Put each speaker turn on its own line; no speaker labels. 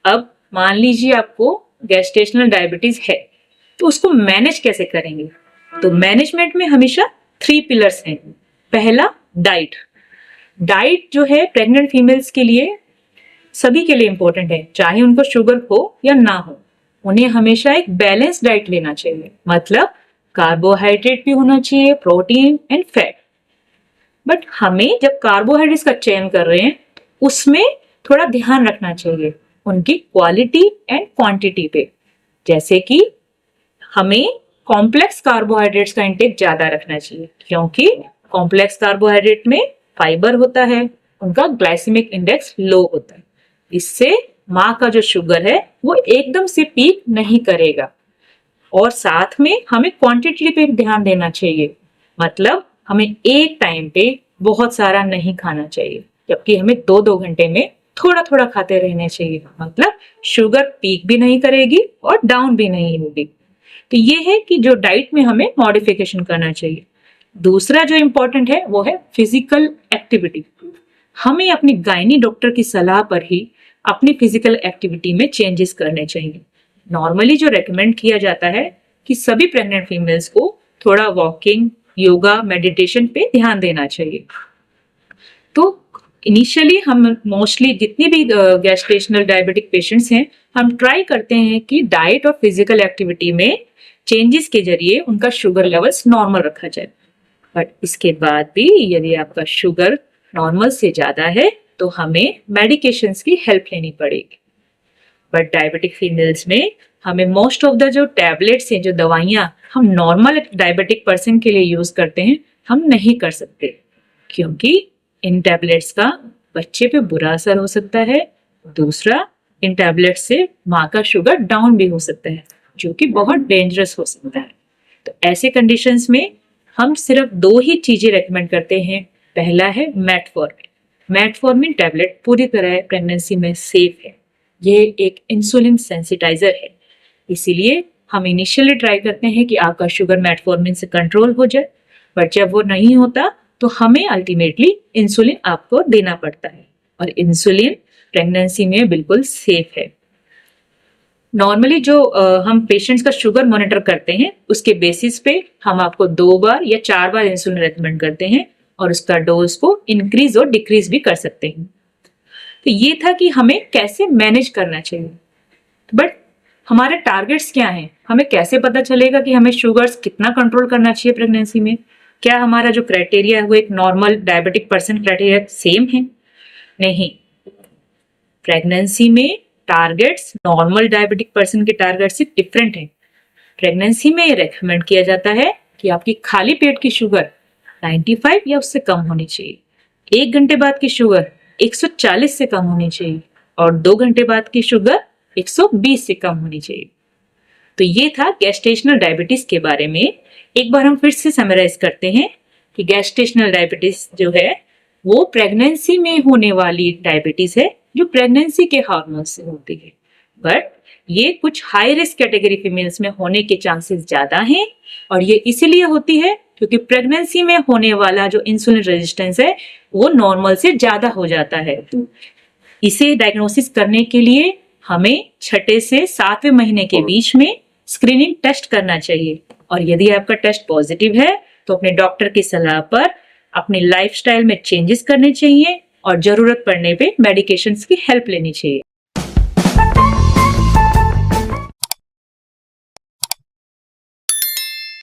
अब मान लीजिए आपको गेस्टेशनल डायबिटीज है, तो उसको मैनेज कैसे करेंगे? तो मैनेजमेंट में हमेशा 3 पिलर्स हैं। पहला, डाइट। डाइट जो है प्रेग्नेंट फीमेल्स के लिए, सभी के लिए इंपॉर्टेंट है, चाहे उनको शुगर हो या ना हो। उन्हें हमेशा एक बैलेंस डाइट लेना चाहिए, मतलब कार्बोहाइड्रेट भी होना चाहिए, प्रोटीन एंड फैट। बट हमें जब कार्बोहाइड्रेट्स का चयन कर रहे हैं, उसमें थोड़ा ध्यान रखना चाहिए उनकी क्वालिटी एंड क्वांटिटी पे। जैसे कि हमें कॉम्प्लेक्स कार्बोहाइड्रेट्स का इंटेक ज्यादा रखना चाहिए, क्योंकि कॉम्प्लेक्स कार्बोहाइड्रेट में फाइबर होता है, उनका ग्लाइसेमिक इंडेक्स लो होता है। इससे माँ का जो शुगर है वो एकदम से पीक नहीं करेगा। और साथ में हमें क्वांटिटी पे ध्यान देना चाहिए, मतलब हमें एक टाइम पे बहुत सारा नहीं खाना चाहिए, जबकि हमें 2-2 घंटे में थोड़ा थोड़ा खाते रहना चाहिए। मतलब शुगर पीक भी नहीं करेगी और डाउन भी नहीं होगी। तो ये है कि जो डाइट में हमें मॉडिफिकेशन करना चाहिए। दूसरा जो इम्पोर्टेंट है वो है फिजिकल एक्टिविटी। हमें अपनी गायनी डॉक्टर की सलाह पर ही अपनी फिजिकल एक्टिविटी में चेंजेस करने चाहिए। नॉर्मली जो रेकमेंड किया जाता है कि सभी प्रेग्नेंट फीमेल्स को थोड़ा वॉकिंग, योगा, मेडिटेशन पे ध्यान देना चाहिए। तो इनिशियली हम मोस्टली जितनी भी गेस्टेशनल डायबिटिक पेशेंट्स हैं, हम ट्राई करते हैं कि डाइट और फिजिकल एक्टिविटी में चेंजेस के जरिए उनका शुगर लेवल्स नॉर्मल रखा जाए। बट इसके बाद भी यदि आपका शुगर नॉर्मल से ज्यादा है तो हमें मेडिकेशंस की हेल्प लेनी पड़ेगी। बट डायबिटिक फीमेल्स में हमें मोस्ट ऑफ द जो टैबलेट्स हैं, जो दवाइयाँ हम नॉर्मल डायबिटिक पर्सन के लिए यूज करते हैं, हम नहीं कर सकते, क्योंकि इन टैबलेट्स का बच्चे पे बुरा असर हो सकता है। दूसरा, इन टैबलेट्स से माँ का शुगर डाउन भी हो सकता है, जो कि बहुत डेंजरस हो सकता है। तो ऐसे कंडीशंस में हम सिर्फ 2 ही चीजें रेकमेंड करते हैं। पहला है मेटफॉर्मिन। मेटफॉर्मिन टैबलेट पूरी तरह प्रेगनेंसी में सेफ है। ये एक इंसुलिन सेंसिटाइजर है, इसीलिए हम इनिशियली ट्राई करते हैं कि आपका शुगर मेटफॉर्मिन से कंट्रोल हो जाए। पर जब वो नहीं होता तो हमें अल्टीमेटली इंसुलिन आपको देना पड़ता है, और इंसुलिन प्रेगनेंसी में बिल्कुल सेफ है। नॉर्मली जो हम पेशेंट्स का शुगर मॉनिटर करते हैं, उसके बेसिस पे हम आपको 2 बार या 4 बार इंसुलिन रेकमेंड करते हैं, और उसका डोज को इंक्रीज और डिक्रीज भी कर सकते हैं। तो ये था कि हमें कैसे मैनेज करना चाहिए। बट हमारे टारगेट्स क्या हैं? हमें कैसे पता चलेगा कि हमें शुगर्स कितना कंट्रोल करना चाहिए प्रेगनेंसी में? क्या हमारा जो क्राइटेरिया है वो एक normal diabetic person criteria same है? नहीं। प्रेगनेंसी में टारगेट्स नॉर्मल डायबिटिक पर्सन के टारगेट से डिफरेंट है। प्रेगनेंसी में ये रेकमेंड किया जाता है कि आपकी खाली पेट की शुगर 95 या उससे कम होनी चाहिए। 1 घंटे बाद की शुगर 140 से कम होनी चाहिए, और 2 घंटे बाद की शुगर 120 से कम होनी चाहिए। तो ये था गेस्टेशनल डायबिटीज के बारे में। एक बार हम फिर से समराइज करते हैं कि गेस्टेशनल डायबिटीज जो है वो प्रेगनेंसी में होने वाली डायबिटीज है, जो प्रेगनेंसी के हार्मोन से होती है। बट ये कुछ हाई रिस्क कैटेगरी फीमेल्स में होने के चांसेस ज्यादा हैं, और ये इसीलिए होती है क्योंकि प्रेगनेंसी में होने वाला जो इंसुलिन रेजिस्टेंस है वो नॉर्मल से ज्यादा हो जाता है। तो इसे डायग्नोसिस करने के लिए हमें 6 से 7वें महीने के बीच में स्क्रीनिंग टेस्ट करना चाहिए, और यदि आपका टेस्ट पॉजिटिव है तो अपने डॉक्टर की सलाह पर अपनी लाइफस्टाइल में चेंजेस करने चाहिए, और जरूरत पड़ने पे मेडिकेशंस की हेल्प लेनी चाहिए।